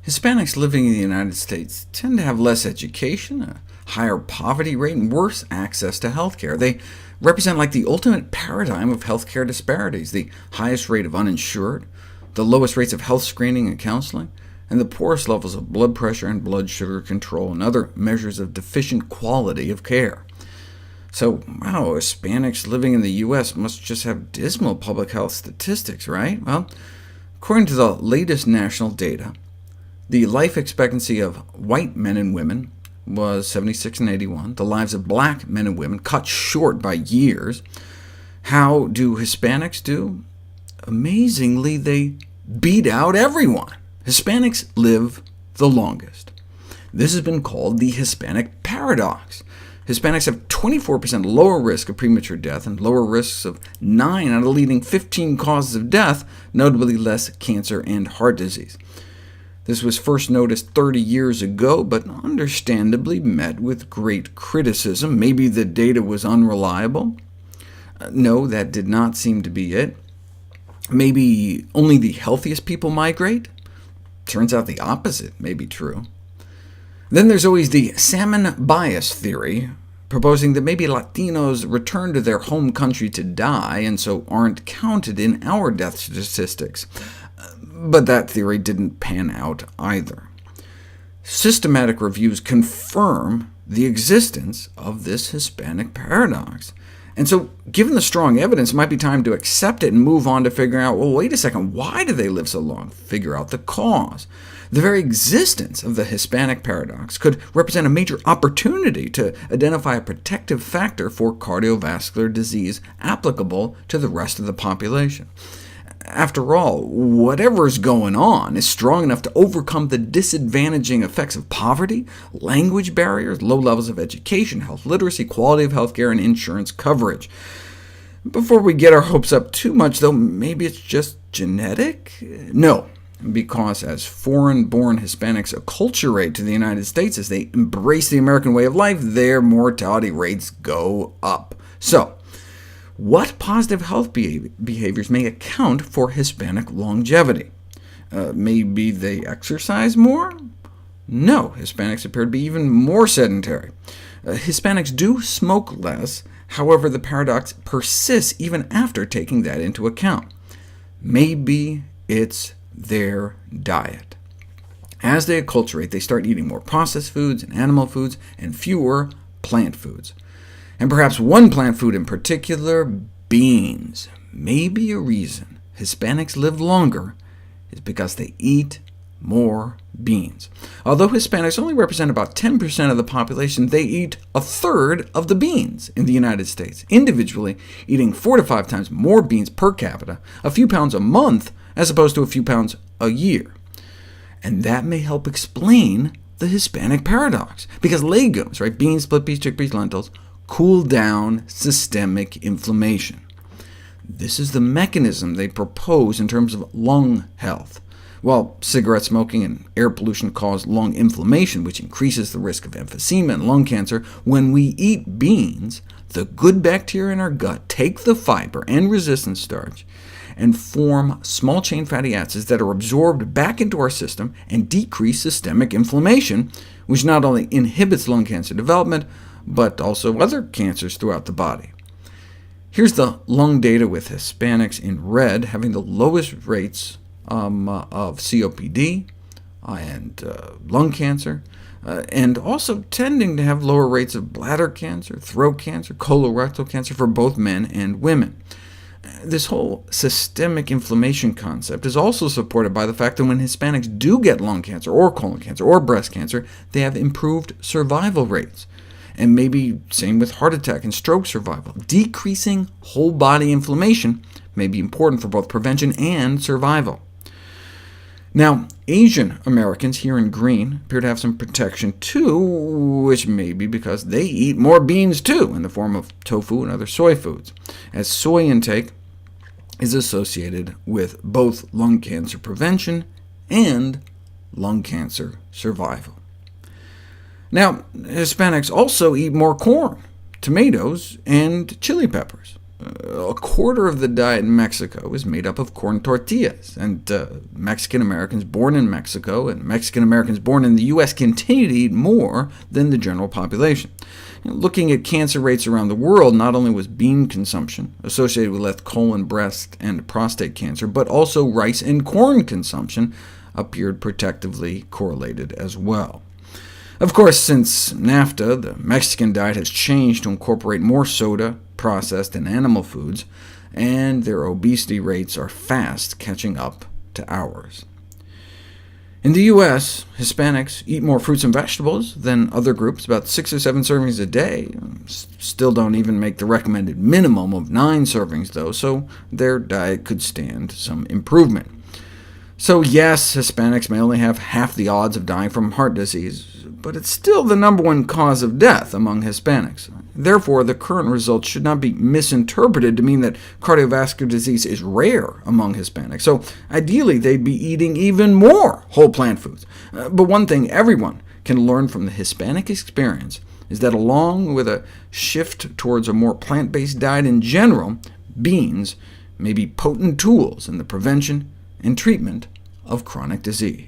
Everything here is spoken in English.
Hispanics living in the United States tend to have less education, a higher poverty rate, and worse access to healthcare. They represent like the ultimate paradigm of healthcare disparities, the highest rate of uninsured, the lowest rates of health screening and counseling, and the poorest levels of blood pressure and blood sugar control, and other measures of deficient quality of care. So, wow, Hispanics living in the U.S. must just have dismal public health statistics, right? Well, according to the latest national data, the life expectancy of white men and women was 76 and 81. The lives of black men and women cut short by years. How do Hispanics do? Amazingly, they beat out everyone. Hispanics live the longest. This has been called the Hispanic paradox. Hispanics have 24% lower risk of premature death and lower risks of 9 out of the leading 15 causes of death, notably less cancer and heart disease. This was first noticed 30 years ago, but understandably met with great criticism. Maybe the data was unreliable. No, that did not seem to be it. Maybe only the healthiest people migrate? Turns out the opposite may be true. Then there's always the salmon bias theory, proposing that maybe Latinos return to their home country to die, and so aren't counted in our death statistics. But that theory didn't pan out either. Systematic reviews confirm the existence of this Hispanic paradox. And so, given the strong evidence, it might be time to accept it and move on to figuring out, well, wait a second, why do they live so long? Figure out the cause. The very existence of the Hispanic paradox could represent a major opportunity to identify a protective factor for cardiovascular disease applicable to the rest of the population. After all, whatever's going on is strong enough to overcome the disadvantaging effects of poverty, language barriers, low levels of education, health literacy, quality of healthcare, and insurance coverage. Before we get our hopes up too much, though, maybe it's just genetic? No, because as foreign-born Hispanics acculturate to the United States, as they embrace the American way of life, their mortality rates go up. So, what positive health behaviors may account for Hispanic longevity? Maybe they exercise more? No, Hispanics appear to be even more sedentary. Hispanics do smoke less, however the paradox persists even after taking that into account. Maybe it's their diet. As they acculturate, they start eating more processed foods and animal foods, and fewer plant foods. And perhaps one plant food in particular, beans. Maybe a reason Hispanics live longer is because they eat more beans. Although Hispanics only represent about 10% of the population, they eat a third of the beans in the United States, individually eating 4 to 5 times more beans per capita, a few pounds a month, as opposed to a few pounds a year. And that may help explain the Hispanic paradox, because legumes, right, beans, split peas, chickpeas, lentils, cool down systemic inflammation. This is the mechanism they propose in terms of lung health. While cigarette smoking and air pollution cause lung inflammation, which increases the risk of emphysema and lung cancer, when we eat beans, the good bacteria in our gut take the fiber and resistant starch and form small-chain fatty acids that are absorbed back into our system and decrease systemic inflammation, which not only inhibits lung cancer development, but also other cancers throughout the body. Here's the lung data with Hispanics in red having the lowest rates of COPD and lung cancer, and also tending to have lower rates of bladder cancer, throat cancer, colorectal cancer for both men and women. This whole systemic inflammation concept is also supported by the fact that when Hispanics do get lung cancer, or colon cancer, or breast cancer, they have improved survival rates. And maybe same with heart attack and stroke survival. Decreasing whole-body inflammation may be important for both prevention and survival. Now, Asian Americans here in green appear to have some protection too, which may be because they eat more beans too, in the form of tofu and other soy foods, as soy intake is associated with both lung cancer prevention and lung cancer survival. Now, Hispanics also eat more corn, tomatoes, and chili peppers. A quarter of the diet in Mexico is made up of corn tortillas, and Mexican-Americans born in Mexico and Mexican-Americans born in the U.S. continue to eat more than the general population. Looking at cancer rates around the world, not only was bean consumption associated with less colon, breast, and prostate cancer, but also rice and corn consumption appeared protectively correlated as well. Of course, since NAFTA, the Mexican diet has changed to incorporate more soda, processed, and animal foods, and their obesity rates are fast catching up to ours. In the U.S., Hispanics eat more fruits and vegetables than other groups, about 6 or 7 servings a day. Still don't even make the recommended minimum of 9 servings, though, so their diet could stand some improvement. So yes, Hispanics may only have half the odds of dying from heart disease, but it's still the #1 cause of death among Hispanics. Therefore, the current results should not be misinterpreted to mean that cardiovascular disease is rare among Hispanics. So ideally, they'd be eating even more whole plant foods. But one thing everyone can learn from the Hispanic experience is that along with a shift towards a more plant-based diet in general, beans may be potent tools in the prevention and treatment of chronic disease.